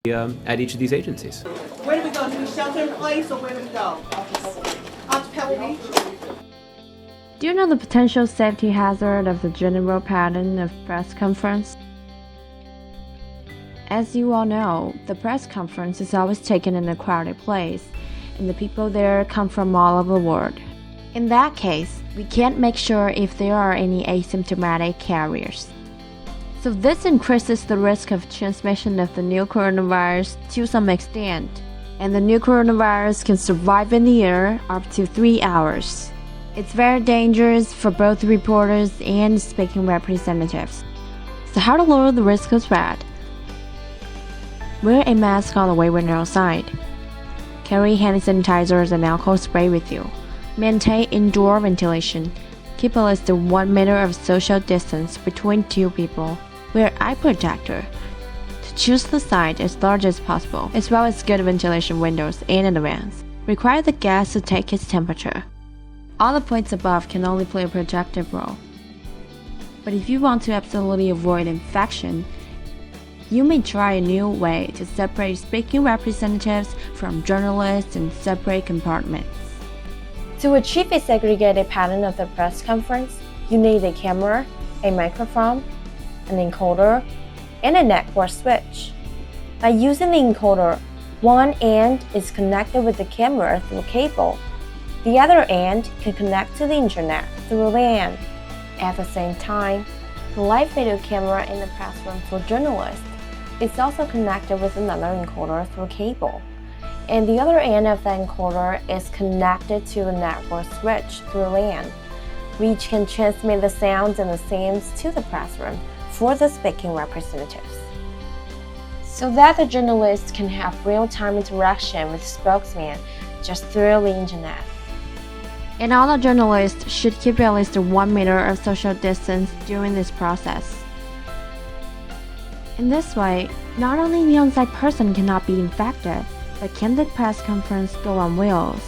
at each of these agencies. Where do we go? Do we shelter in place or where do we go? Out to Pebble Beach? Do you know the potential safety hazard of the general pattern of press conference? As you all know, the press conference is always taken in a crowded place, and the people there come from all over the world. In that case, we can't make sure if there are any asymptomatic carriers. So this increases the risk of transmission of the new coronavirus to some extent, and the new coronavirus can survive in the air up to 3 hours. It's very dangerous for both reporters and speaking representatives. So how to lower the risk of spread? Wear a mask all the way when you're outside. Carry hand sanitizers and alcohol spray with you. Maintain indoor ventilation. Keep at least 1 meter of social distance between two people. Wear eye protector. To choose the site as large as possible, as well as good ventilation windows and in the vents. Require the gas to take its temperature. All the points above can only play a protective role. But if you want to absolutely avoid infection, you may try a new way to separate speaking representatives from journalists in separate compartments. To achieve a segregated pattern of the press conference, you need a camera, a microphone, an encoder, and a network switch. By using the encoder, one end is connected with the camera through a cable. The other end can connect to the internet through LAN. At the same time, the live video camera in the press room for journalists is also connected with another encoder through a cable. And the other end of the encoder is connected to a network switch through LAN, which can transmit the sounds and the scenes to the press room for the speaking representatives, so that the journalists can have real-time interaction with spokesmen just through the internet. And all the journalists should keep at least 1 meter of social distance during this process. In this way, not only the on-site person cannot be infected, but can the press conference go on wheels?